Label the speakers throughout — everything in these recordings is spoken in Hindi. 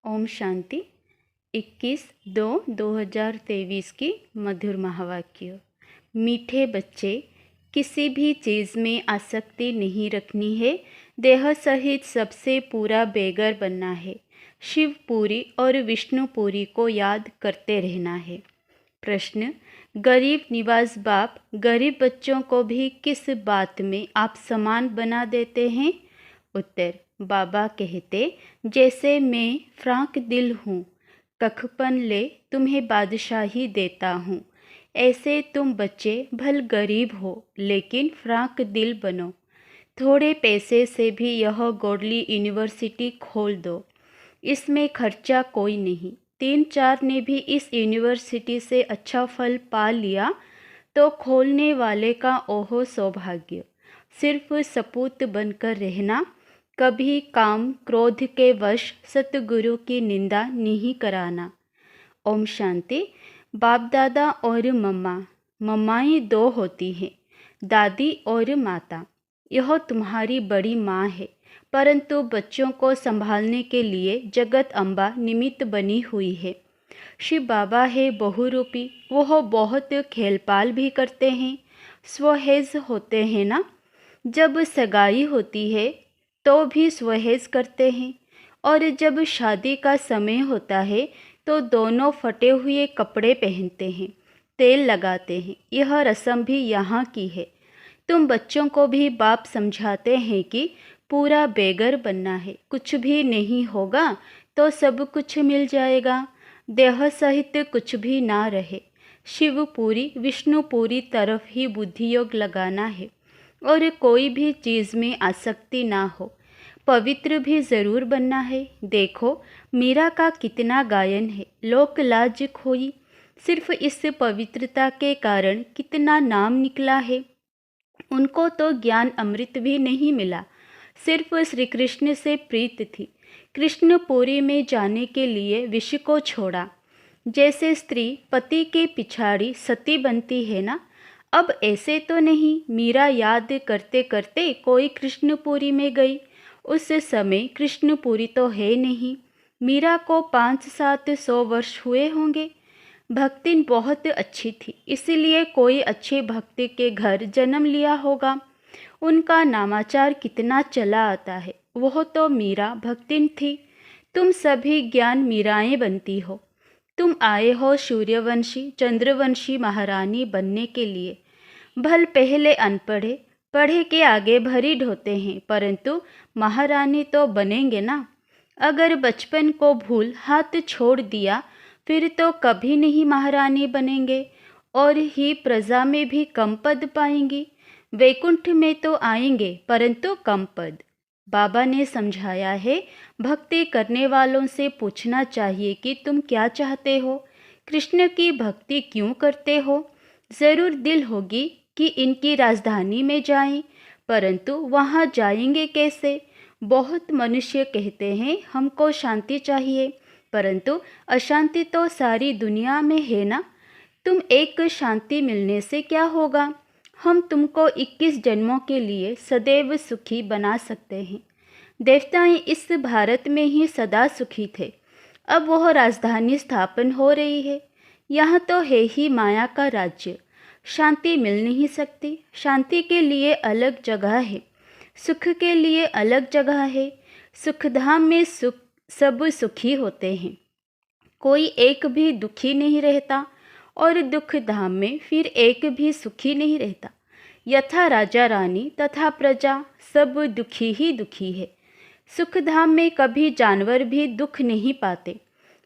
Speaker 1: ओम शांति। 21/2/2023 की मधुर महावाक्य। मीठे बच्चे, किसी भी चीज़ में आसक्ति नहीं रखनी है। देह सहित सबसे पूरा बेगर बनना है। शिवपुरी और विष्णुपुरी को याद करते रहना है। प्रश्न: गरीब निवाज बाप, गरीब बच्चों को भी किस बात में आप समान बना देते हैं? उत्तर: बाबा कहते, जैसे मैं फ्रांक दिल हूँ, कखपन ले तुम्हें बादशाही देता हूँ, ऐसे तुम बच्चे भल गरीब हो लेकिन फ्रांक दिल बनो। थोड़े पैसे से भी यह गॉडली यूनिवर्सिटी खोल दो, इसमें खर्चा कोई नहीं। 3-4 ने भी इस यूनिवर्सिटी से अच्छा फल पा लिया तो खोलने वाले का ओहो सौभाग्य। सिर्फ सपूत बनकर रहना, कभी काम क्रोध के वश सतगुरु की निंदा नहीं कराना। ओम शांति। बाप दादा और मम्माएँ 2 होती हैं, दादी और माता। यह तुम्हारी बड़ी माँ है, परंतु बच्चों को संभालने के लिए जगत अम्बा निमित्त बनी हुई है। शिव बाबा है बहुरूपी, वह बहुत खेलपाल भी करते हैं, स्वहेज होते हैं ना। जब सगाई होती है तो भी स्वहेज करते हैं, और जब शादी का समय होता है तो दोनों फटे हुए कपड़े पहनते हैं, तेल लगाते हैं। यह रस्म भी यहाँ की है। तुम बच्चों को भी बाप समझाते हैं कि पूरा बेगर बनना है, कुछ भी नहीं होगा तो सब कुछ मिल जाएगा, देह सहित कुछ भी ना रहे। शिवपुरी विष्णुपुरी तरफ ही बुद्धियोग लगाना है, और कोई भी चीज़ में आसक्ति ना हो। पवित्र भी ज़रूर बनना है। देखो मीरा का कितना गायन है, लोक लाज खोई। सिर्फ इस पवित्रता के कारण कितना नाम निकला है। उनको तो ज्ञान अमृत भी नहीं मिला, सिर्फ श्री कृष्ण से प्रीत थी। कृष्णपुरी में जाने के लिए विष को छोड़ा। जैसे स्त्री पति के पिछाड़ी सती बनती है ना। अब ऐसे तो नहीं, मीरा याद करते करते कोई कृष्णपुरी में गई। उस समय कृष्णपुरी तो है नहीं। मीरा को 500-700 वर्ष हुए होंगे। भक्तिन बहुत अच्छी थी, इसीलिए कोई अच्छे भक्ति के घर जन्म लिया होगा। उनका नामाचार कितना चला आता है। वह तो मीरा भक्तिन थी। तुम सभी ज्ञान मीराएं बनती हो। तुम आए हो सूर्यवंशी चंद्रवंशी महारानी बनने के लिए। भल पहले अनपढ़े, पढ़े के आगे भरी ढोते हैं, परंतु महारानी तो बनेंगे ना। अगर बचपन को भूल हाथ छोड़ दिया फिर तो कभी नहीं महारानी बनेंगे, और ही प्रजा में भी कम पद पाएंगी। वैकुंठ में तो आएंगे परंतु कम पद। बाबा ने समझाया है, भक्ति करने वालों से पूछना चाहिए कि तुम क्या चाहते हो, कृष्ण की भक्ति क्यों करते हो। ज़रूर दिल होगी कि इनकी राजधानी में जाएं, परंतु वहाँ जाएंगे कैसे। बहुत मनुष्य कहते हैं हमको शांति चाहिए, परंतु अशांति तो सारी दुनिया में है ना। तुम एक शांति मिलने से क्या होगा। हम तुमको 21 जन्मों के लिए सदैव सुखी बना सकते हैं। देवताएं इस भारत में ही सदा सुखी थे, अब वह राजधानी स्थापन हो रही है। यहाँ तो है ही माया का राज्य, शांति मिल नहीं सकती। शांति के लिए अलग जगह है, सुख के लिए अलग जगह है। सुखधाम में सब सुखी होते हैं, कोई एक भी दुखी नहीं रहता, और दुख धाम में फिर एक भी सुखी नहीं रहता। यथा राजा रानी तथा प्रजा सब दुखी ही दुखी है। सुख धाम में कभी जानवर भी दुख नहीं पाते।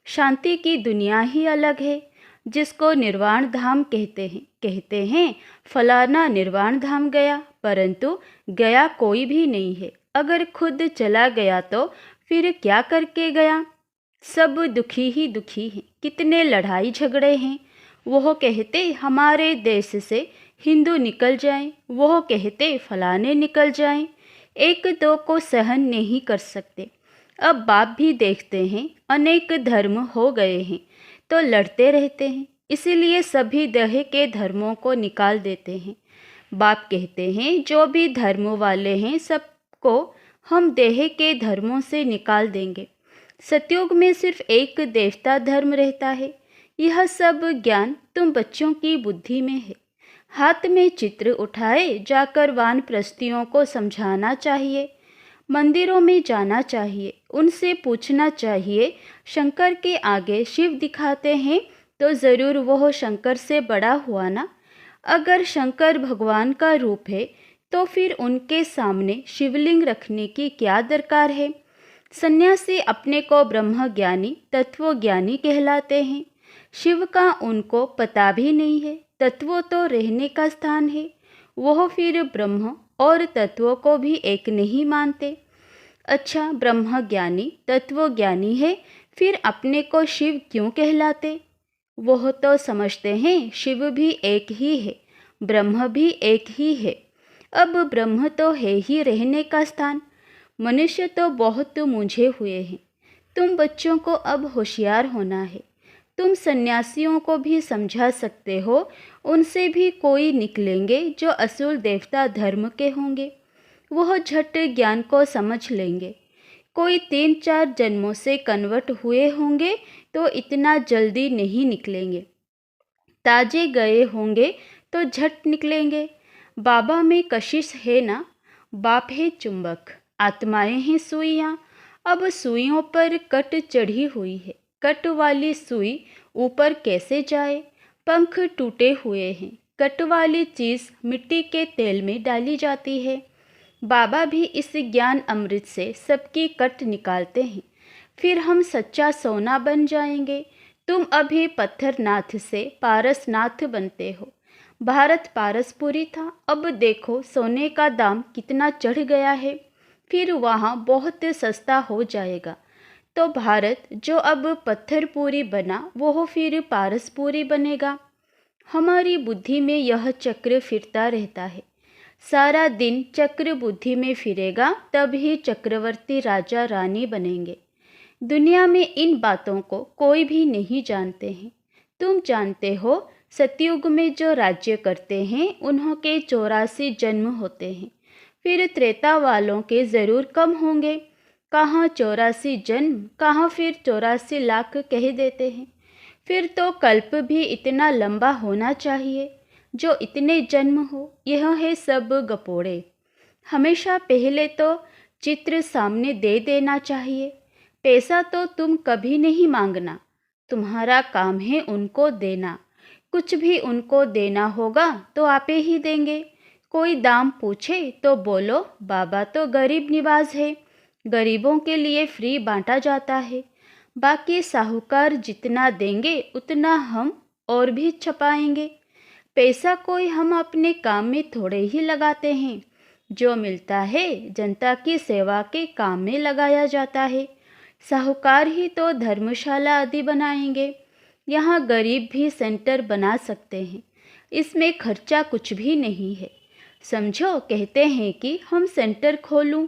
Speaker 1: शांति की दुनिया ही अलग है, जिसको निर्वाण धाम कहते हैं फलाना निर्वाण धाम गया, परंतु गया कोई भी नहीं है। अगर खुद चला गया तो फिर क्या करके गया। सब दुखी ही दुखी हैं, कितने लड़ाई झगड़े हैं। वह कहते हमारे देश से हिंदू निकल जाएं, वह कहते फलाने निकल जाएं। एक दो को सहन नहीं कर सकते। अब बाप भी देखते हैं अनेक धर्म हो गए हैं तो लड़ते रहते हैं, इसीलिए सभी देह के धर्मों को निकाल देते हैं। बाप कहते हैं जो भी धर्म वाले हैं सबको हम देह के धर्मों से निकाल देंगे। सतयुग में सिर्फ एक देवता धर्म रहता है। यह सब ज्ञान तुम बच्चों की बुद्धि में है। हाथ में चित्र उठाए जाकर वानप्रस्थियों को समझाना चाहिए। मंदिरों में जाना चाहिए, उनसे पूछना चाहिए, शंकर के आगे शिव दिखाते हैं तो ज़रूर वह शंकर से बड़ा हुआ ना। अगर शंकर भगवान का रूप है तो फिर उनके सामने शिवलिंग रखने की क्या दरकार है। सन्यासी अपने को ब्रह्मज्ञानी तत्वज्ञानी कहलाते हैं। शिव का उनको पता भी नहीं है। तत्व तो रहने का स्थान है, वह फिर ब्रह्म और तत्वों को भी एक नहीं मानते। अच्छा, ब्रह्मज्ञानी तत्वज्ञानी है, फिर अपने को शिव क्यों कहलाते। वह तो समझते हैं शिव भी एक ही है, ब्रह्म भी एक ही है। अब ब्रह्म तो है ही रहने का स्थान। मनुष्य तो बहुत मूंझे हुए हैं। तुम बच्चों को अब होशियार होना है। तुम सन्यासियों को भी समझा सकते हो, उनसे भी कोई निकलेंगे जो असुर देवता धर्म के होंगे। वह झट ज्ञान को समझ लेंगे। कोई 3-4 जन्मों से कन्वर्ट हुए होंगे तो इतना जल्दी नहीं निकलेंगे। ताजे गए होंगे तो झट निकलेंगे। बाबा में कशिश है ना, बाप है चुंबक, आत्माएं हैं सुइयाँ। अब सुइयों पर कट चढ़ी हुई है, कट वाली सुई ऊपर कैसे जाए। पंख टूटे हुए हैं, कट वाली चीज़ मिट्टी के तेल में डाली जाती है। बाबा भी इस ज्ञान अमृत से सबकी कट निकालते हैं, फिर हम सच्चा सोना बन जाएंगे। तुम अभी पत्थरनाथ से पारसनाथ बनते हो। भारत पारसपुरी था, अब देखो सोने का दाम कितना चढ़ गया है, फिर वहाँ बहुत सस्ता हो जाएगा। तो भारत जो अब पत्थरपुरी बना वह फिर पारसपुरी बनेगा। हमारी बुद्धि में यह चक्र फिरता रहता है। सारा दिन चक्र बुद्धि में फिरेगा, तभी चक्रवर्ती राजा रानी बनेंगे। दुनिया में इन बातों को कोई भी नहीं जानते हैं। तुम जानते हो, सतयुग में जो राज्य करते हैं उन्होंने 84 जन्म होते हैं, फिर त्रेता वालों के ज़रूर कम होंगे। कहाँ 84 जन्म, कहाँ फिर 84 लाख कह देते हैं। फिर तो कल्प भी इतना लंबा होना चाहिए जो इतने जन्म हो। यह है सब गपोड़े। हमेशा पहले तो चित्र सामने दे देना चाहिए। पैसा तो तुम कभी नहीं मांगना, तुम्हारा काम है उनको देना। कुछ भी उनको देना होगा तो आपे ही देंगे। कोई दाम पूछे तो बोलो बाबा तो गरीब निवाज है, गरीबों के लिए फ्री बांटा जाता है। बाकी साहूकार जितना देंगे उतना हम और भी छपाएंगे। पैसा कोई हम अपने काम में थोड़े ही लगाते हैं, जो मिलता है जनता की सेवा के काम में लगाया जाता है। साहूकार ही तो धर्मशाला आदि बनाएंगे। यहाँ गरीब भी सेंटर बना सकते हैं, इसमें खर्चा कुछ भी नहीं है। समझो, कहते हैं कि हम सेंटर खोलूं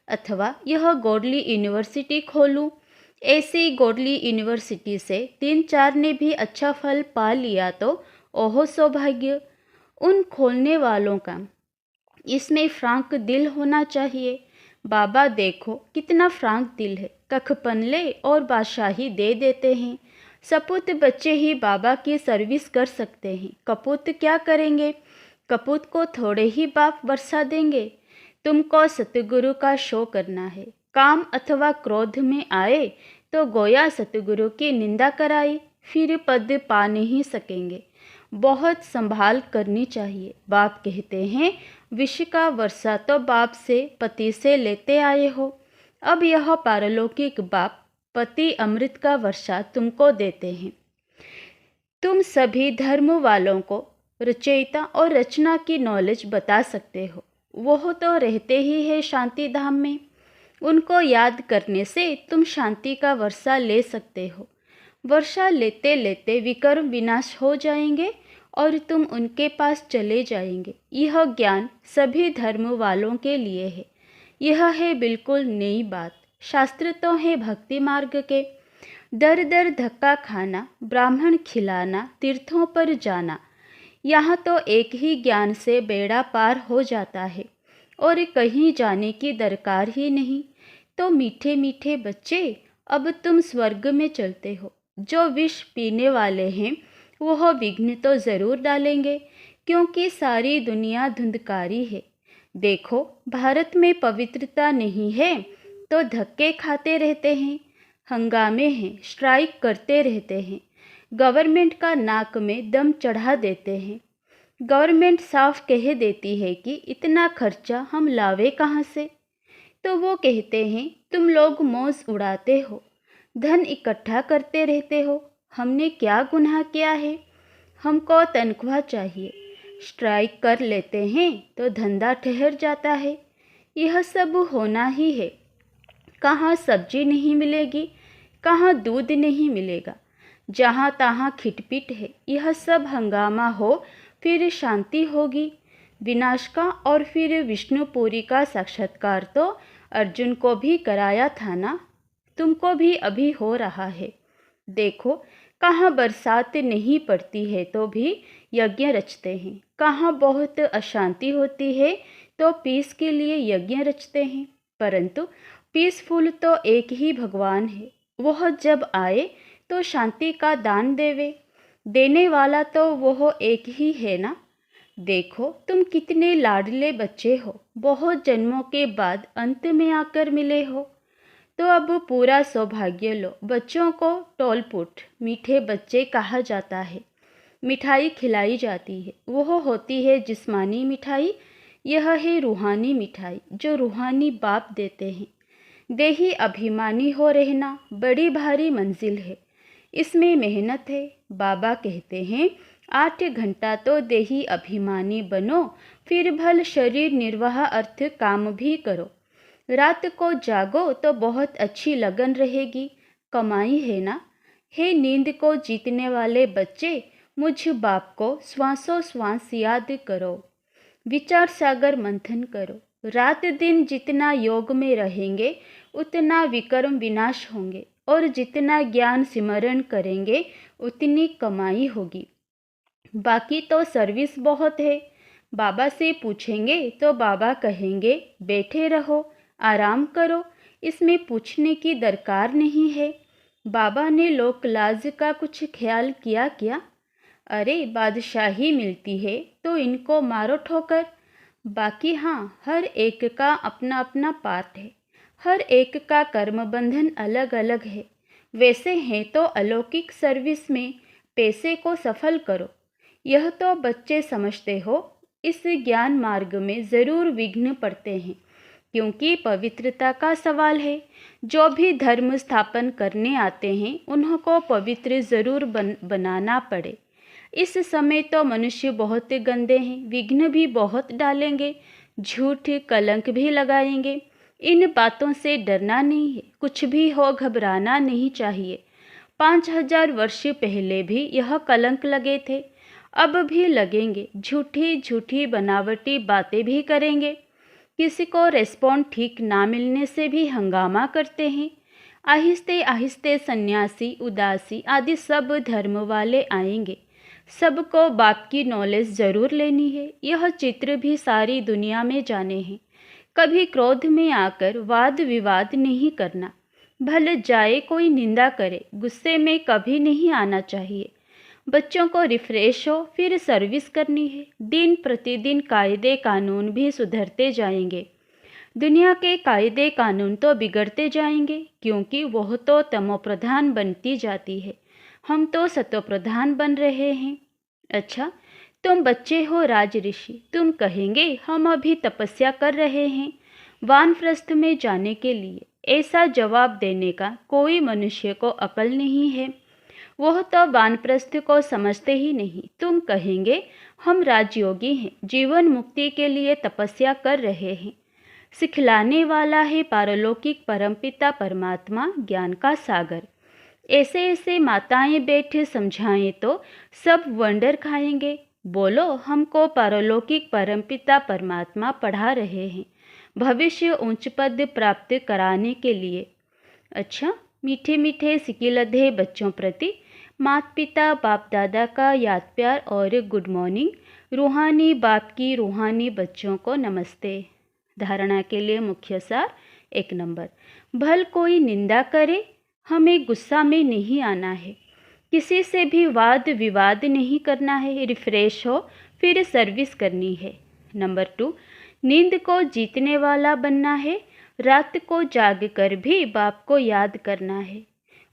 Speaker 1: अथवा यह गोडली यूनिवर्सिटी खोलूं। ऐसी गोडली यूनिवर्सिटी से 3-4 ने भी अच्छा फल पा लिया तो ओहो सौभाग्य उन खोलने वालों का। इसमें फ्रांक दिल होना चाहिए। बाबा देखो कितना फ्रांक दिल है, कख पनले और बादशाही दे देते हैं। सपूत बच्चे ही बाबा की सर्विस कर सकते हैं, कपूत क्या करेंगे। कपूत को थोड़े ही बाप बरसा देंगे। तुमको सतगुरु का शो करना है। काम अथवा क्रोध में आए तो गोया सतगुरु की निंदा कराई, फिर पद पा नहीं सकेंगे। बहुत संभाल करनी चाहिए। बाप कहते हैं विष का वर्षा तो बाप से पति से लेते आए हो, अब यह पारलौकिक बाप पति अमृत का वर्षा तुमको देते हैं। तुम सभी धर्म वालों को रचयिता और रचना की नॉलेज बता सकते हो। वह तो रहते ही है शांति धाम में, उनको याद करने से तुम शांति का वर्षा ले सकते हो। वर्षा लेते लेते विकर्म विनाश हो जाएंगे और तुम उनके पास चले जाएंगे। यह ज्ञान सभी धर्म वालों के लिए है। यह है बिल्कुल नई बात। शास्त्र तो है भक्ति मार्ग के। दर दर धक्का खाना, ब्राह्मण खिलाना, तीर्थों पर जाना, यहाँ तो एक ही ज्ञान से बेड़ा पार हो जाता है और कहीं जाने की दरकार ही नहीं। तो मीठे मीठे बच्चे, अब तुम स्वर्ग में चलते हो। जो विष पीने वाले हैं वह विघ्न तो ज़रूर डालेंगे, क्योंकि सारी दुनिया धुंधकारी है। देखो, भारत में पवित्रता नहीं है तो धक्के खाते रहते हैं, हंगामे हैं, स्ट्राइक करते रहते हैं, गवर्नमेंट का नाक में दम चढ़ा देते हैं। गवर्नमेंट साफ कह देती है कि इतना खर्चा हम लावे कहाँ से, तो वो कहते हैं तुम लोग मौज उड़ाते हो, धन इकट्ठा करते रहते हो। हमने क्या गुनाह किया है? हमको तनख्वाह चाहिए, स्ट्राइक कर लेते हैं तो धंधा ठहर जाता है। यह सब होना ही है। कहाँ सब्जी नहीं मिलेगी, कहाँ दूध नहीं मिलेगा, जहाँ तहाँ खिटपिट है। यह सब हंगामा हो फिर शांति होगी विनाश का। और फिर विष्णुपुरी का साक्षात्कार तो अर्जुन को भी कराया था ना, तुमको भी अभी हो रहा है। देखो, कहाँ बरसात नहीं पड़ती है तो भी यज्ञ रचते हैं, कहाँ बहुत अशांति होती है तो पीस के लिए यज्ञ रचते हैं। परंतु पीसफुल तो एक ही भगवान है। वह जब आए तो शांति का दान देवे, देने वाला तो वह एक ही है ना। देखो, तुम कितने लाडले बच्चे हो, बहुत जन्मों के बाद अंत में आकर मिले हो, तो अब पूरा सौभाग्य लो। बच्चों को टोलपुट मीठे बच्चे कहा जाता है। मिठाई खिलाई जाती है, वह होती है जिस्मानी मिठाई। यह है रूहानी मिठाई जो रूहानी बाप देते हैं। देही अभिमानी हो रहना बड़ी भारी मंजिल है, इसमें मेहनत है। बाबा कहते हैं 8 घंटा तो देही अभिमानी बनो, फिर भल शरीर निर्वाह अर्थ काम भी करो। रात को जागो तो बहुत अच्छी लगन रहेगी, कमाई है ना। हे नींद को जीतने वाले बच्चे, मुझ बाप को श्वासों श्वास याद करो, विचार सागर मंथन करो। रात दिन जितना योग में रहेंगे उतना विकर्म विनाश होंगे, और जितना ज्ञान सिमरण करेंगे उतनी कमाई होगी। बाकी तो सर्विस बहुत है। बाबा से पूछेंगे तो बाबा कहेंगे बैठे रहो, आराम करो, इसमें पूछने की दरकार नहीं है। बाबा ने लोक लाज का कुछ ख्याल किया क्या? अरे, बादशाही मिलती है तो इनको मारो ठोकर। बाकी हाँ, हर एक का अपना अपना पाठ है, हर एक का कर्म बंधन अलग अलग है। वैसे हैं तो अलौकिक सर्विस में पैसे को सफल करो। यह तो बच्चे समझते हो। इस ज्ञान मार्ग में ज़रूर विघ्न पड़ते हैं, क्योंकि पवित्रता का सवाल है। जो भी धर्म स्थापन करने आते हैं उनको पवित्र ज़रूर बनाना पड़े। इस समय तो मनुष्य बहुत गंदे हैं, विघ्न भी बहुत डालेंगे, झूठ कलंक भी लगाएंगे। इन बातों से डरना नहीं है, कुछ भी हो घबराना नहीं चाहिए। 5000 वर्ष पहले भी यह कलंक लगे थे, अब भी लगेंगे। झूठी झूठी बनावटी बातें भी करेंगे। किसी को रेस्पॉन्ड ठीक ना मिलने से भी हंगामा करते हैं। आहिस्ते आहिस्ते सन्यासी, उदासी आदि सब धर्म वाले आएंगे। सबको बाप की नॉलेज ज़रूर लेनी है। यह चित्र भी सारी दुनिया में जाने हैं। कभी क्रोध में आकर वाद विवाद नहीं करना। भले जाए कोई निंदा करे, गुस्से में कभी नहीं आना चाहिए। बच्चों को रिफ्रेश हो फिर सर्विस करनी है। दिन प्रतिदिन कायदे कानून भी सुधरते जाएंगे। दुनिया के कायदे कानून तो बिगड़ते जाएंगे, क्योंकि वह तो तमोप्रधान बनती जाती है। हम तो सतोप्रधान बन रहे हैं। अच्छा, तुम बच्चे हो राज ऋषि, तुम कहेंगे हम अभी तपस्या कर रहे हैं वानप्रस्थ में जाने के लिए। ऐसा जवाब देने का कोई मनुष्य को अकल नहीं है। वह तो वानप्रस्थ को समझते ही नहीं। तुम कहेंगे हम राजयोगी हैं, जीवन मुक्ति के लिए तपस्या कर रहे हैं। सिखलाने वाला है पारलौकिक परमपिता परमात्मा, ज्ञान का सागर। ऐसे ऐसे माताएं बैठे समझाएं तो सब वंडर खाएंगे। बोलो, हमको पारलौकिक परमपिता परमात्मा पढ़ा रहे हैं, भविष्य उच्च पद प्राप्त कराने के लिए। अच्छा, मीठे मीठे सिकिलधे बच्चों प्रति माता पिता बाप दादा का याद प्यार और गुड मॉर्निंग। रूहानी बाप की रूहानी बच्चों को नमस्ते। धारणा के लिए मुख्य सार 1 नंबर, भल कोई निंदा करे, हमें गुस्सा में नहीं आना है, किसी से भी वाद विवाद नहीं करना है, रिफ्रेश हो फिर सर्विस करनी है। नंबर 2, नींद को जीतने वाला बनना है, रात को जाग कर भी बाप को याद करना है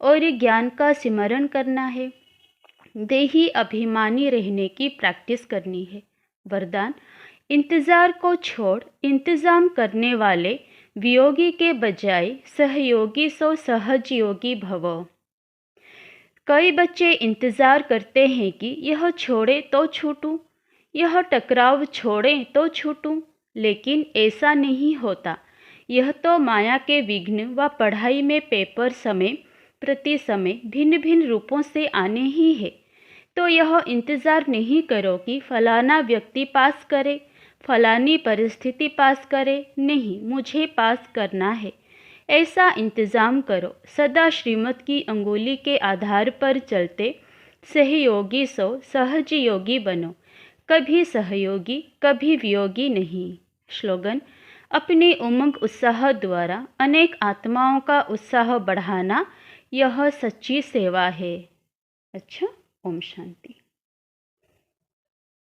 Speaker 1: और ज्ञान का सिमरन करना है। देही अभिमानी रहने की प्रैक्टिस करनी है। वरदान, इंतज़ार को छोड़ इंतज़ाम करने वाले वियोगी के बजाय सहयोगी सो सहज योगी भव। कई बच्चे इंतज़ार करते हैं कि यह छोड़े तो छूटूं, यह टकराव छोड़े तो छूटूं, लेकिन ऐसा नहीं होता। यह तो माया के विघ्न व पढ़ाई में पेपर समय प्रति समय भिन्न भिन्न रूपों से आने ही है। तो यह इंतज़ार नहीं करो कि फलाना व्यक्ति पास करे, फलानी परिस्थिति पास करे, नहीं, मुझे पास करना है। ऐसा इंतज़ाम करो, सदा श्रीमत की अंगुली के आधार पर चलते सहयोगी सो सहज योगी बनो, कभी सहयोगी कभी वियोगी नहीं। स्लोगन, अपने उमंग उत्साह द्वारा अनेक आत्माओं का उत्साह बढ़ाना, यह सच्ची सेवा है। अच्छा, ओम शांति।